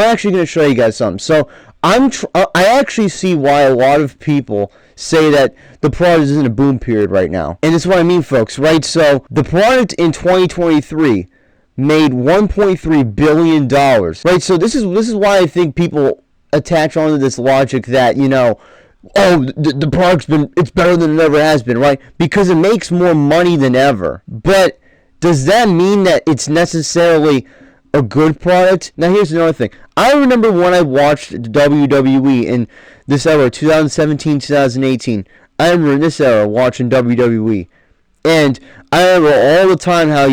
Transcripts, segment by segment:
I'm actually going to show you guys something. So I actually see why a lot of people say that the product is in a boom period right now. And this is what I mean, folks, right? So the product in 2023 made $1.3 billion, right? So this is why I think people attach onto this logic that, oh, the product's it's better than it ever has been, right? Because it makes more money than ever. But does that mean that it's necessarily a good product? Now here's another thing. I remember when I watched WWE in this era, 2017, 2018. I remember in this era watching WWE. And I remember all the time how,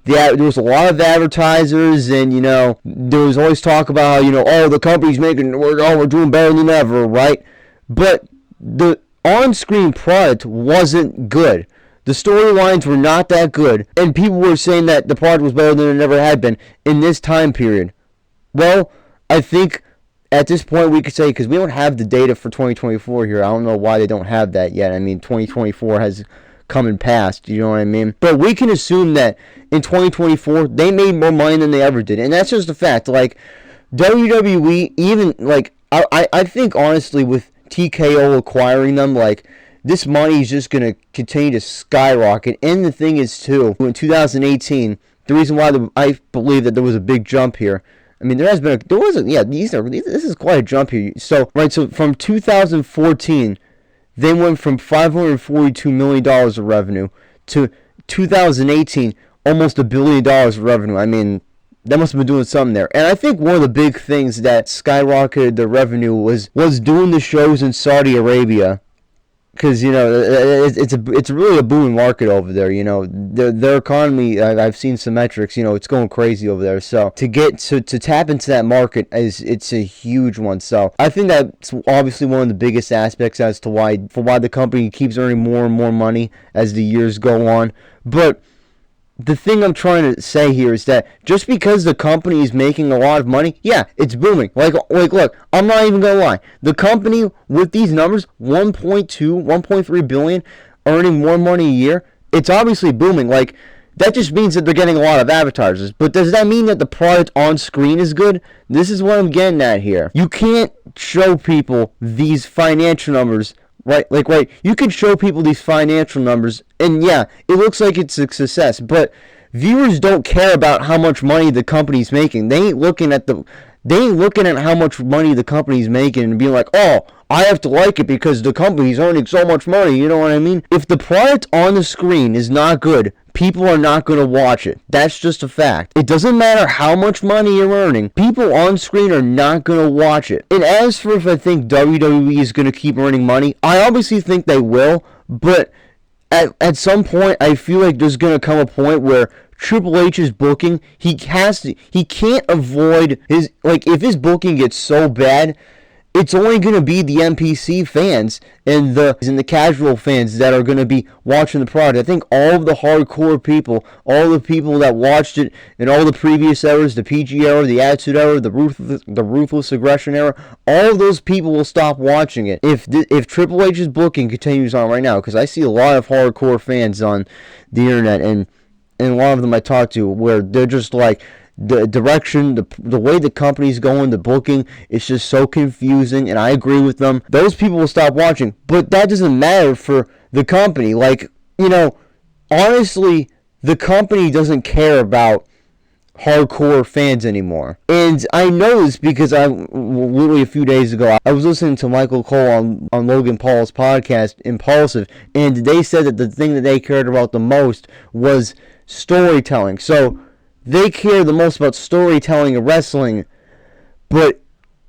there was a lot of advertisers, and, there was always talk about how, oh, the company's we're doing better than ever, right? But the on-screen product wasn't good. The storylines were not that good, and people were saying that the product was better than it ever had been in this time period. Well, I think at this point we could say, because we don't have the data for 2024 here, I don't know why they don't have that yet. I mean, 2024 has come and passed, you know what I mean? But we can assume that in 2024, they made more money than they ever did, and that's just a fact. Like, WWE, even, like, I think, honestly, with TKO acquiring them, like, this money is just going to continue to skyrocket. And the thing is, too, in 2018, the reason why I believe that there was a big jump here, I mean, this is quite a jump here. So from 2014, they went from $542 million of revenue to 2018, almost $1 billion of revenue. I mean, that must have been doing something there. And I think one of the big things that skyrocketed the revenue was doing the shows in Saudi Arabia. Because, it's really a booming market over there, Their economy, I've seen some metrics, it's going crazy over there. So to tap into that market, it's a huge one. So I think that's obviously one of the biggest aspects as to why the company keeps earning more and more money as the years go on. But the thing I'm trying to say here is that just because the company is making a lot of money, yeah, it's booming. Like look, I'm not even going to lie. The company with these numbers, 1.3 billion, earning more money a year, it's obviously booming. Like, that just means that they're getting a lot of advertisers. But does that mean that the product on screen is good? This is what I'm getting at here. You can't show people these financial numbers. Right, you can show people these financial numbers, and yeah, it looks like it's a success, but viewers don't care about how much money the company's making. They ain't looking at how much money the company's making and being like, oh, I have to like it because the company's earning so much money, you know what I mean? If the product on the screen is not good, people are not going to watch it. That's just a fact. It doesn't matter how much money you're earning. People on screen are not going to watch it. And as for if I think WWE is going to keep earning money, I obviously think they will, but at some point, I feel like there's going to come a point where Triple H's booking, he can't avoid if his booking gets so bad, it's only going to be the NPC fans and the casual fans that are going to be watching the product. I think all of the hardcore people, all the people that watched it in all the previous eras, the PG era, the Attitude era, the Ruthless Aggression era, all of those people will stop watching it if Triple H's booking continues on right now. Because I see a lot of hardcore fans on the internet, and a lot of them I talk to where they're just like, the direction, the way the company's going, the booking, it's just so confusing, and I agree with them. Those people will stop watching, but that doesn't matter for the company. Honestly, the company doesn't care about hardcore fans anymore. And I know this because literally a few days ago, I was listening to Michael Cole on Logan Paul's podcast, Impulsive, and they said that the thing that they cared about the most was storytelling. So they care the most about storytelling and wrestling, but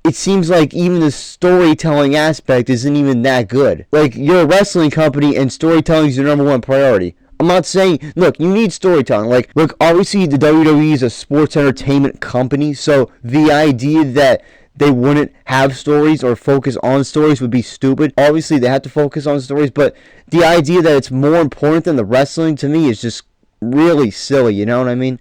it seems like even the storytelling aspect isn't even that good. Like, you're a wrestling company and storytelling is your number one priority. I'm not saying, look, you need storytelling. Look, obviously the WWE is a sports entertainment company, so the idea that they wouldn't have stories or focus on stories would be stupid. Obviously they have to focus on stories, but the idea that it's more important than the wrestling, to me, is just really silly, you know what I mean?